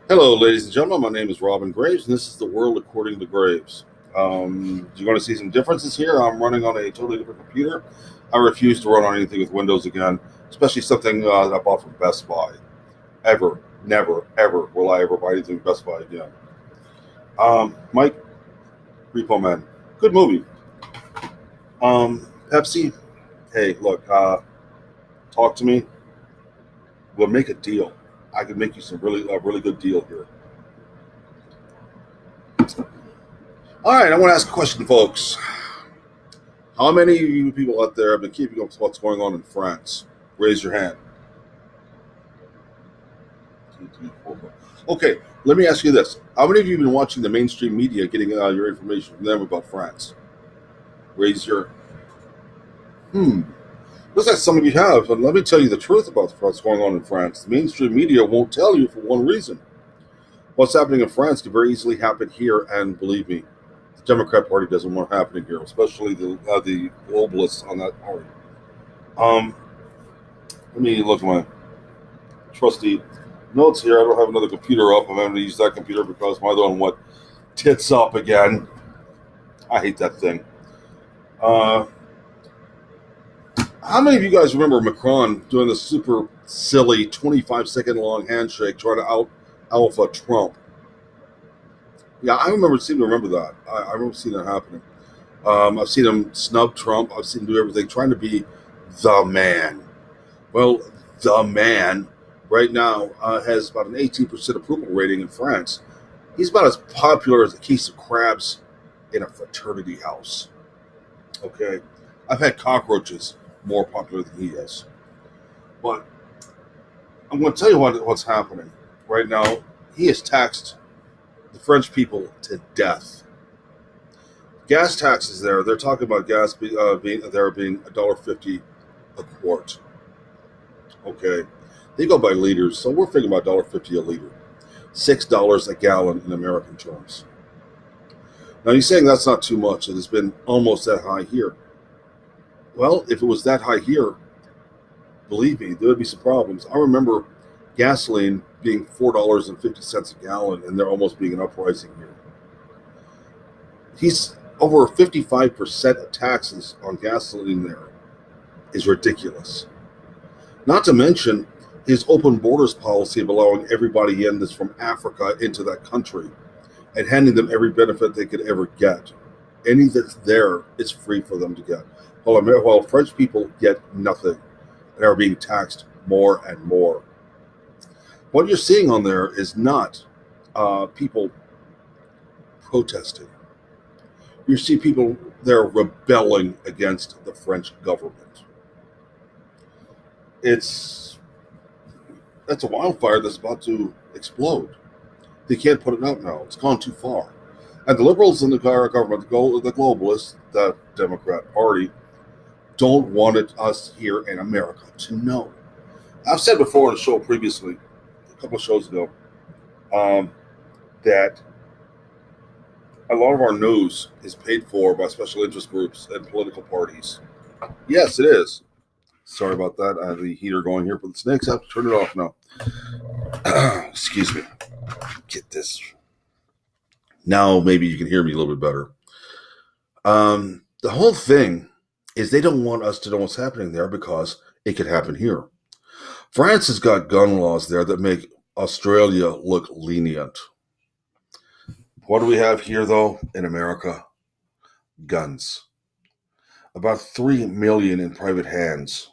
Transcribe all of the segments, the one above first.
Hello, ladies and gentlemen. My name is Robin Graves, and this is the world according to Graves. You're going to see some differences here. I'm running on a totally different computer. I refuse to run on anything with Windows again, especially something that I bought from Best Buy. Ever, never, ever will I ever buy anything from Best Buy again. Mike, Repo Man, good movie. Pepsi, hey, look, talk to me. We'll make a deal. I can make you some really good deal here. All right, I want to ask a question, folks. How many of you people out there have been keeping up with what's going on in France? Raise your hand. Okay, let me ask you this. How many of you have been watching the mainstream media, getting your information from them about France? Raise your... Hmm. Looks like some of you have, and let me tell you the truth about what's going on in France. The mainstream media won't tell you for one reason. What's happening in France could very easily happen here, and believe me, the Democrat Party doesn't want it happening here, especially the globalists on that party. Um, Let me look at my trusty notes here. I don't have another computer up. I'm having to use that computer because my other one went tits up again. I hate that thing. Uh, how many of you guys remember Macron doing the super silly 25-second long handshake trying to out alpha Trump? Yeah, I seem to remember that. I remember seeing that happening. I've seen him snub Trump. I've seen him do everything, trying to be the man. Well, the man right now has about an 18% approval rating in France. He's about as popular as a case of crabs in a fraternity house. Okay, I've had cockroaches more popular than he is. But I'm going to tell you what's happening right now. He has taxed the French people to death. Gas taxes there. They're talking about gas being $1.50 a quart. Okay, they go by liters, so we're thinking about $1.50 a liter, $6 a gallon in American terms. Now you're saying that's not too much. It has been almost that high here. Well, if it was that high here, believe me, there would be some problems. I remember gasoline being $4.50 a gallon, and there almost being an uprising here. He's over 55% of taxes on gasoline there is ridiculous. Not to mention his open borders policy of allowing everybody in that's from Africa into that country and handing them every benefit they could ever get. Any that's there is free for them to get. While French people get nothing and are being taxed more and more. What you're seeing on there is not people protesting. You see people there rebelling against the French government. It's a wildfire that's about to explode. They can't put it out now. It's gone too far. And the liberals in the government, the globalists, the Democrat Party, don't want us here in America to know. I've said before on the show previously, a couple of shows ago, that a lot of our news is paid for by special interest groups and political parties. Yes, it is. Sorry about that. I have the heater going here for the snakes. I have to turn it off now. Excuse me. Get this. Now maybe you can hear me a little bit better. The whole thing is they don't want us to know what's happening there because it could happen here. France has got gun laws there that make Australia look lenient. What do we have here, though, in America? Guns. About 3 million in private hands.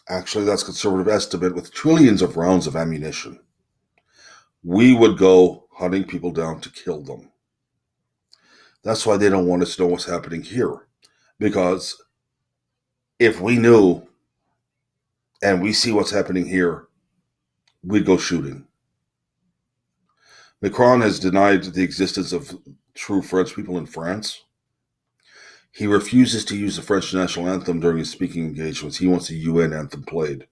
Actually, that's a conservative estimate with trillions of rounds of ammunition. We would go hunting people down to kill them. That's why they don't want us to know what's happening here. Because if we knew and we see what's happening here, we'd go shooting. Macron has denied the existence of true French people in France. He refuses to use the French national anthem during his speaking engagements. He wants the UN anthem played.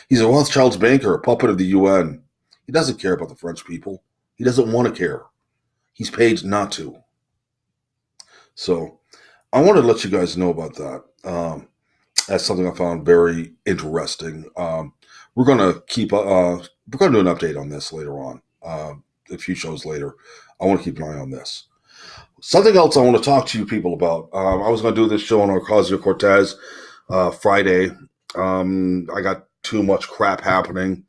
He's a Rothschild's banker, a puppet of the UN. He doesn't care about the French people. He doesn't want to care. He's paid not to. So I want to let you guys know about that. That's something I found very interesting. We're going to do an update on this later on. a few shows later. I want to keep an eye on this. Something else I want to talk to you people about. I was going to do this show on Ocasio-Cortez Friday. I got too much crap happening,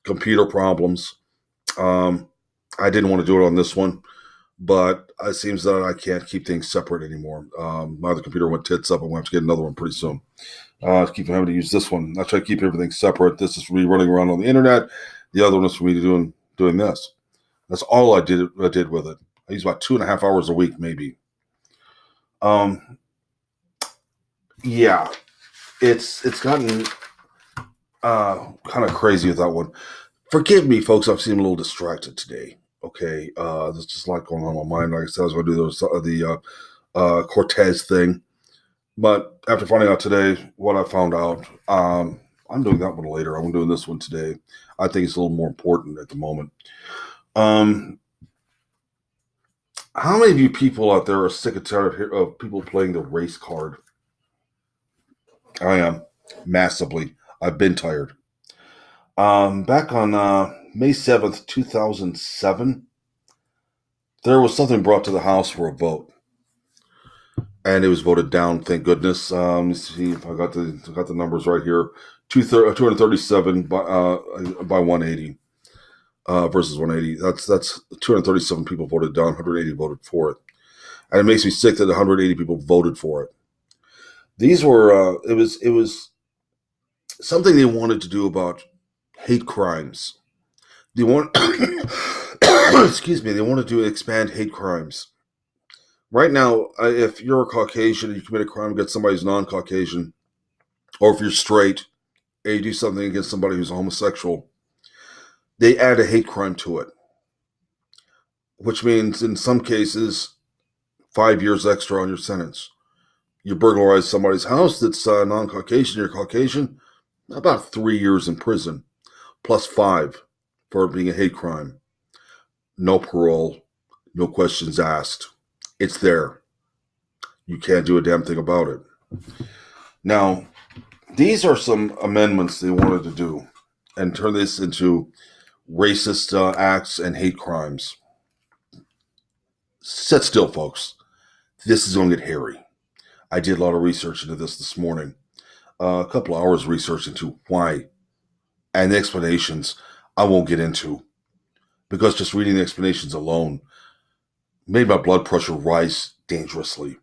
computer problems. I didn't want to do it on this one, but it seems that I can't keep things separate anymore. My other computer went tits up. I'm going to have to get another one pretty soon. Keep having to use this one. I try to keep everything separate. This is for me running around on the internet. The other one is for me doing this. That's all I did with it. I use about 2.5 hours a week, maybe. Yeah, it's gotten kind of crazy with that one. Forgive me, folks. I've seemed a little distracted today. Okay, there's just a lot going on in my mind. Like I said, I was going to do the Cortez thing, but after finding out today what I found out, I'm doing that one later. I'm doing this one today. I think it's a little more important at the moment. How many of you people out there are sick and tired of people playing the race card? I am, massively. I've been tired. Back on May 7th, 2007, there was something brought to the House for a vote. And it was voted down, thank goodness. Let me see if I got the numbers right here. 237 by 180 versus 180. That's 237 people voted down, 180 voted for it. And it makes me sick that 180 people voted for it. These were it was something they wanted to do about hate crimes. They want excuse me, they wanted to expand hate crimes. Right now, if you're a Caucasian and you commit a crime against somebody who's non-Caucasian, or if you're straight and you do something against somebody who's homosexual, they add a hate crime to it, which means in some cases 5 years extra on your sentence. You burglarize somebody's house that's non-Caucasian, you're Caucasian, about 3 years in prison, plus 5 for it being a hate crime. No parole, no questions asked. It's there. You can't do a damn thing about it. Now, these are some amendments they wanted to do and turn this into racist acts and hate crimes. Sit still, folks. This is going to get hairy. I did a lot of research into this morning. A couple of hours research into why. And the explanations I won't get into. Because just reading the explanations alone made my blood pressure rise dangerously.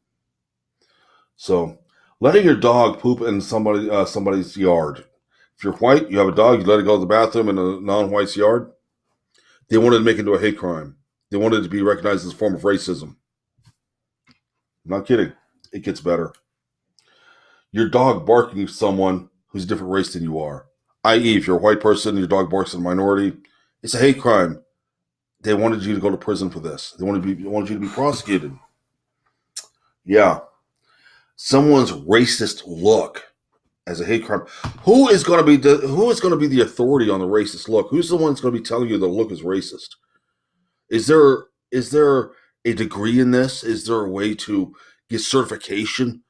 So, letting your dog poop in somebody's yard. If you're white, you have a dog, you let it go to the bathroom in a non-white's yard. They wanted to make it into a hate crime. They wanted it to be recognized as a form of racism. I'm not kidding. It gets better. Your dog barking at someone who's a different race than you are, i.e., if you're a white person and your dog barks at a minority, it's a hate crime. They wanted you to go to prison for this. They wanted you to be prosecuted. Yeah. Someone's racist look as a hate crime. Who is going to be the authority on the racist look? Who's the one that's going to be telling you the look is racist? Is there a degree in this? Is there a way to get certification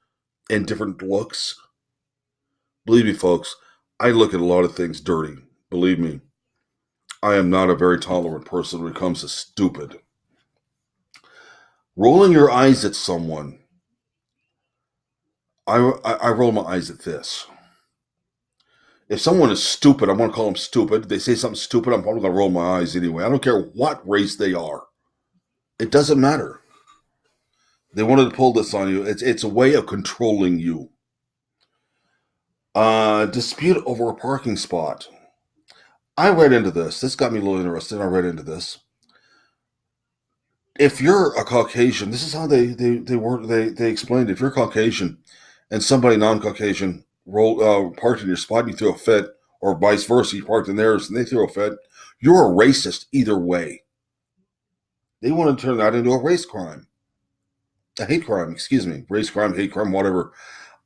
in different looks? Believe me, folks, I look at a lot of things dirty. Believe me. I am not a very tolerant person when it comes to stupid. Rolling your eyes at someone. I roll my eyes at this. If someone is stupid, I'm going to call them stupid. They say something stupid, I'm probably going to roll my eyes anyway. I don't care what race they are. It doesn't matter. They wanted to pull this on you. It's a way of controlling you. Dispute over a parking spot. I read into this. This got me a little interested. I read into this. If you're a Caucasian, this is how they explained it. If you're Caucasian and somebody non-Caucasian parked in your spot and you threw a fit, or vice versa, you parked in theirs and they threw a fit, you're a racist either way. They want to turn that into a race crime. A hate crime, excuse me. Race crime, hate crime, whatever.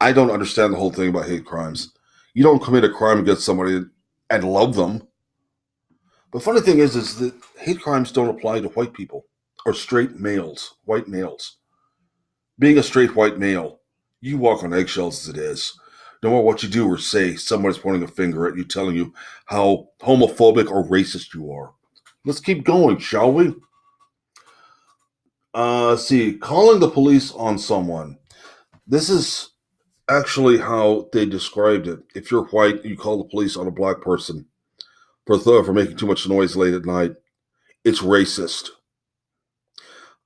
I don't understand the whole thing about hate crimes. You don't commit a crime against somebody and love them. The funny thing is that hate crimes don't apply to white people or straight males, white males. Being a straight white male, you walk on eggshells as it is. No matter what you do or say, somebody's pointing a finger at you, telling you how homophobic or racist you are. Let's keep going, shall we? See, calling the police on someone. This is actually how they described it. If you're white, you call the police on a black person for making too much noise late at night. It's racist.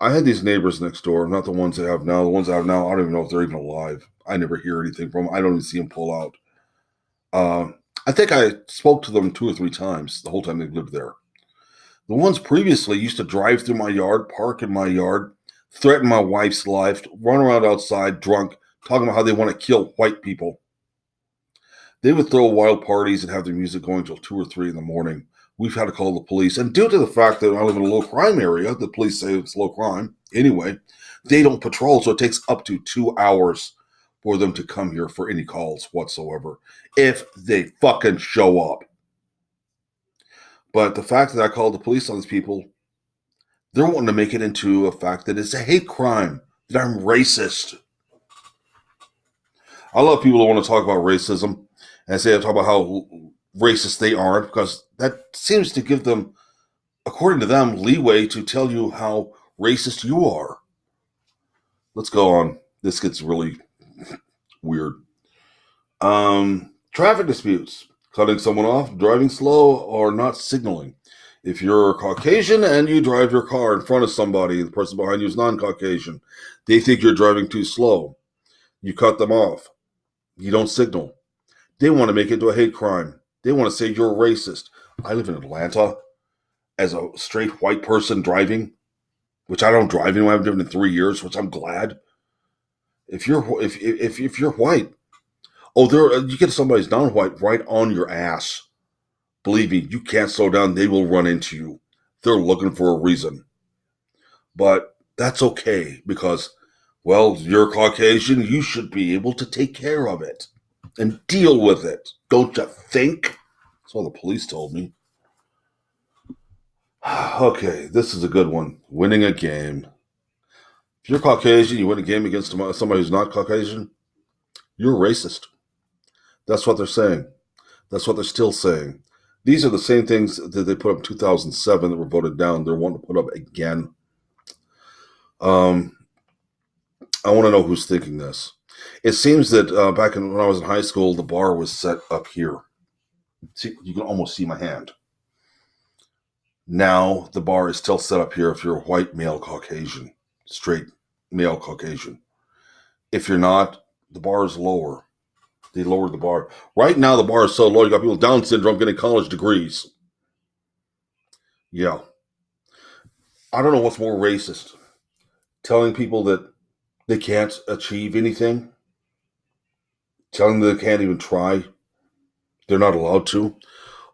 I had these neighbors next door, not the ones I have now. The ones I have now, I don't even know if they're even alive. I never hear anything from them. I don't even see them pull out. Uh, I think I spoke to them 2 or 3 times the whole time they lived there. The ones previously used to drive through my yard, park in my yard, threaten my wife's life, run around outside drunk, talking about how they want to kill white people. They would throw wild parties and have their music going till 2 or 3 in the morning. We've had to call the police. And due to the fact that I live in a low crime area, the police say it's low crime anyway, they don't patrol. So it takes up to 2 hours for them to come here for any calls whatsoever, if they fucking show up. But the fact that I called the police on these people, they're wanting to make it into a fact that it's a hate crime, that I'm racist. I love people who want to talk about racism and say, talk about how racist they aren't, because that seems to give them, according to them, leeway to tell you how racist you are. Let's go on. This gets really weird. Traffic disputes. Cutting someone off, driving slow, or not signaling. If you're Caucasian and you drive your car in front of somebody, the person behind you is non-Caucasian, they think you're driving too slow. You cut them off. You don't signal. They want to make it into a hate crime. They want to say you're a racist. I live in Atlanta as a straight white person driving, which I don't drive anymore. I've driven in 3 years, which I'm glad. If you're white, you get somebody's non-white right on your ass. Believe me, you can't slow down. They will run into you. They're looking for a reason. But that's okay because, well, you're Caucasian. You should be able to take care of it and deal with it. Don't you think? That's what the police told me. Okay, this is a good one. Winning a game. If you're Caucasian, you win a game against somebody who's not Caucasian, you're racist. That's what they're saying. That's what they're still saying. These are the same things that they put up in 2007 that were voted down. They're wanting to put up again. I want to know who's thinking this. It seems that back when I was in high school, the bar was set up here. See, you can almost see my hand. Now the bar is still set up here if you're a white male Caucasian, straight male Caucasian. If you're not, the bar is lower. They lowered the bar. Right now, the bar is so low, you got people with Down syndrome getting college degrees. Yeah. I don't know what's more racist. Telling people that they can't achieve anything. Telling them they can't even try. They're not allowed to.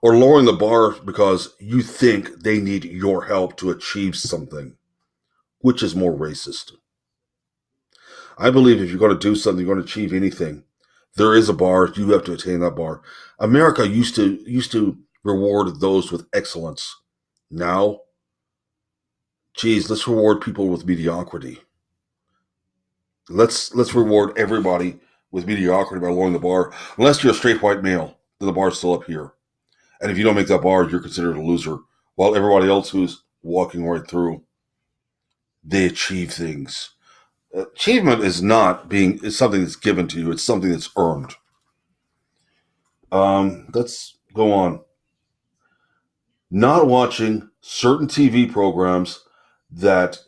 Or lowering the bar because you think they need your help to achieve something. Which is more racist? I believe if you're going to do something, you're going to achieve anything, there is a bar. You have to attain that bar. America used to reward those with excellence. Now, geez, let's reward people with mediocrity. Let's reward everybody with mediocrity by lowering the bar. Unless you're a straight white male, then the bar's still up here. And if you don't make that bar, you're considered a loser. While everybody else who's walking right through, they achieve things. Achievement is something that's given to you. It's something that's earned. Let's go on. Not watching certain TV programs that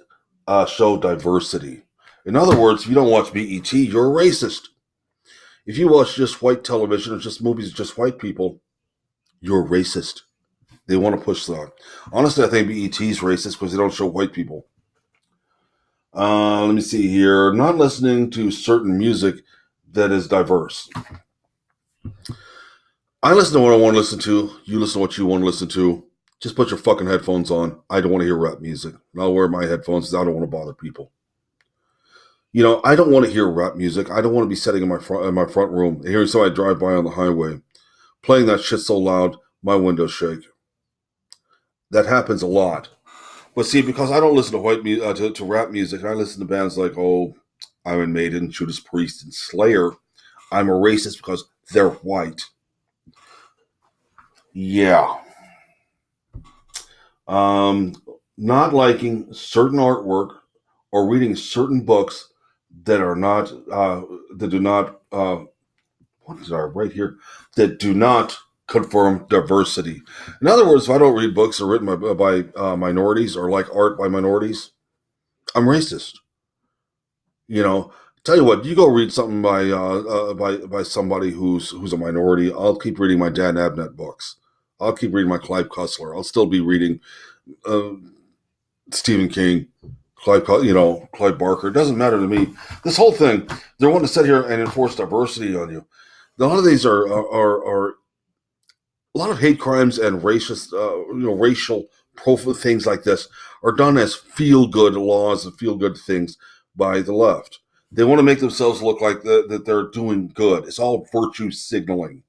show diversity. In other words, if you don't watch BET, you're a racist. If you watch just white television or just movies of just white people, you're a racist. They want to push that. Honestly, I think BET is racist because they don't show white people. Let me see here. Not listening to certain music that is diverse. I listen to what I want to listen to. You listen to what you want to listen to. Just put your fucking headphones on. I don't want to hear rap music. I'll wear my headphones because I don't want to bother people. You know, I don't want to hear rap music. I don't want to be sitting in my front room and hearing somebody drive by on the highway, playing that shit so loud, my windows shake. That happens a lot. But see, because I don't listen to rap music, I listen to bands like Iron Maiden, Judas Priest, and Slayer. I'm a racist because they're white. Yeah. Um, Not liking certain artwork or reading certain books that are not that do not what is our right here that do not confirm diversity. In other words, if I don't read books that are written by minorities or like art by minorities, I'm racist. You know, tell you what, you go read something by somebody who's a minority. I'll keep reading my Dan Abnett books. I'll keep reading my Clive Cussler. I'll still be reading uh, Stephen King, Clive Barker. It doesn't matter to me. This whole thing, they want to sit here and enforce diversity on you. A lot of these are a lot of hate crimes and racist, racial profile things like this are done as feel good laws and feel good things by the left. They want to make themselves look like that they're doing good. It's all virtue signaling.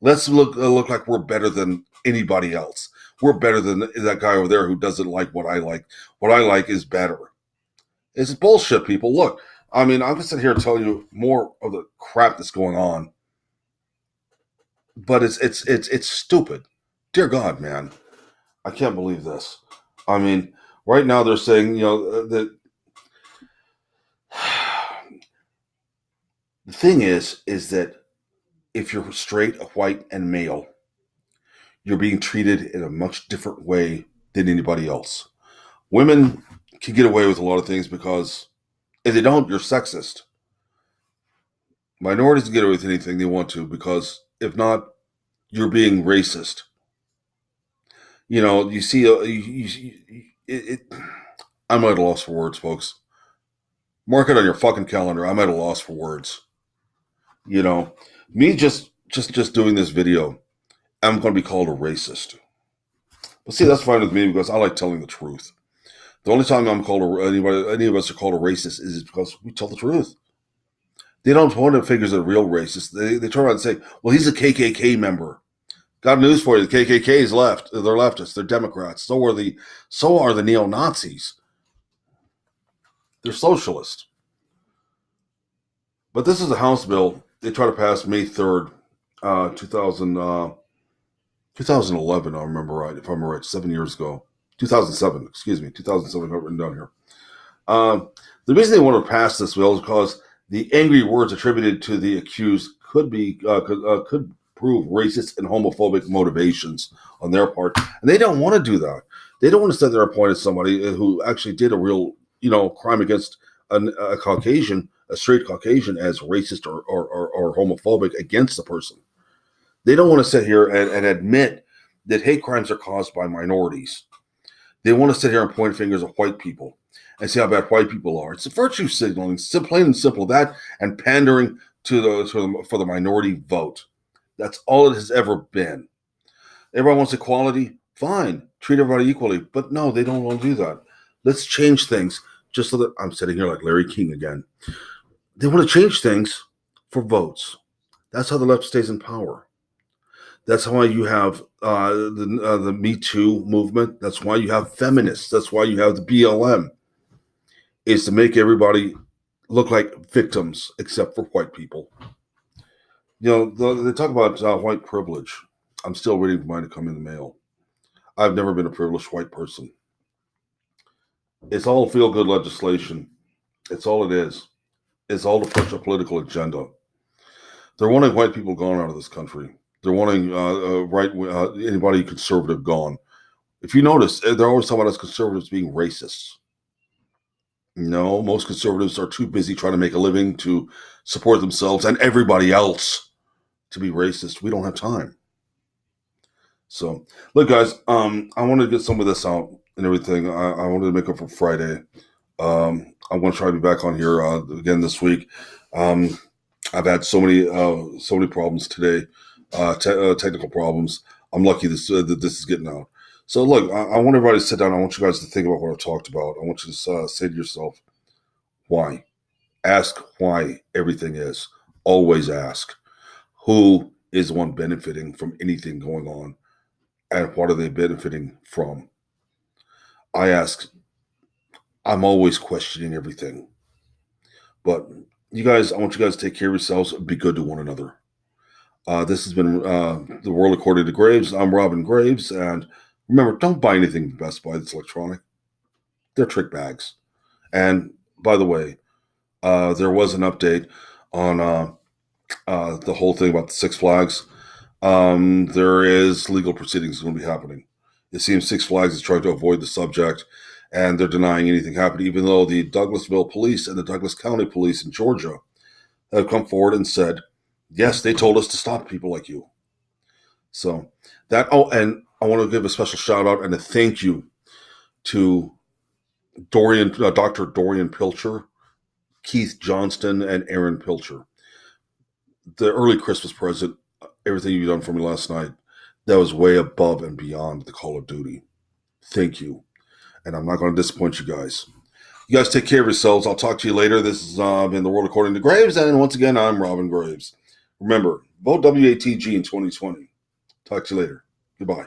Let's look like we're better than anybody else. We're better than that guy over there who doesn't like what I like. What I like is better. It's bullshit, people. Look, I mean, I'm gonna sit here and tell you more of the crap that's going on, but it's stupid. Dear God, man, I can't believe this. I mean, right now they're saying, that the thing is that if you're straight, white, and male, you're being treated in a much different way than anybody else. Women can get away with a lot of things because if they don't, you're sexist. Minorities can get away with anything they want to because if not, you're being racist. You see, I'm at a loss for words, folks. Mark it on your fucking calendar. I'm at a loss for words. You know, me just doing this video, I'm going to be called a racist. But see, that's fine with me because I like telling the truth. The only time I'm called any of us are called a racist is because we tell the truth. They don't want to figure as a real racist. They turn around and say, "Well, he's a KKK member." Got news for you: the KKK is left. They're leftists. They're Democrats. So are the neo Nazis. They're socialist. But this is a House bill they try to pass May 3rd, 2011. I remember right, if I'm right, 7 years ago. 2007, excuse me, 2007. I've written down here. The reason they want to pass this bill is because the angry words attributed to the accused could prove racist and homophobic motivations on their part, and they don't want to do that. They don't want to sit there and point at somebody who actually did a real, crime against a Caucasian, a straight Caucasian, as racist or homophobic against the person. They don't want to sit here and admit that hate crimes are caused by minorities. They want to sit here and point fingers at white people and see how bad white people are. It's virtue signaling, plain and simple. That and pandering for the minority vote. That's all it has ever been. Everyone wants equality. Fine, treat everybody equally. But no, they don't want to do that. Let's change things just so that I'm sitting here like Larry King again. They want to change things for votes. That's how the left stays in power. That's why you have the Me Too movement. That's why you have feminists. That's why you have the BLM. Is to make everybody look like victims, except for white people. They talk about white privilege. I'm still waiting for mine to come in the mail. I've never been a privileged white person. It's all feel-good legislation. It's all it is. It's all to push a political agenda. They're wanting white people gone out of this country. They're wanting anybody conservative gone. If you notice, they're always talking about us conservatives being racists. No, most conservatives are too busy trying to make a living to support themselves and everybody else to be racist. We don't have time. So, look, guys, I wanted to get some of this out and everything. I wanted to make up for Friday. I'm going to try to be back on here again this week. I've had so many problems today, technical problems. I'm lucky that this is getting out. So, look, I want everybody to sit down. I want you guys to think about what I talked about. I want you to say to yourself, why? Ask why everything is. Always ask who is the one benefiting from anything going on and what are they benefiting from. I'm always questioning everything. But I want you guys to take care of yourselves and be good to one another. This has been The World According to Graves. I'm Robin Graves, and Remember, don't buy anything at Best Buy that's electronic. They're trick bags. And by the way, there was an update on the whole thing about the Six Flags. There is legal proceedings going to be happening. It seems Six Flags is trying to avoid the subject, and they're denying anything happened, even though the Douglasville Police and the Douglas County Police in Georgia have come forward and said, yes, they told us to stop people like you. So that, oh, and I want to give a special shout out and a thank you to Dr. Dorian Pilcher, Keith Johnston, and Aaron Pilcher. The early Christmas present, everything you've done for me last night, that was way above and beyond the Call of Duty. Thank you. And I'm not going to disappoint you guys. You guys take care of yourselves. I'll talk to you later. This has been The World According to Graves. And once again, I'm Robin Graves. Remember, vote WATG in 2020. Talk to you later. Goodbye.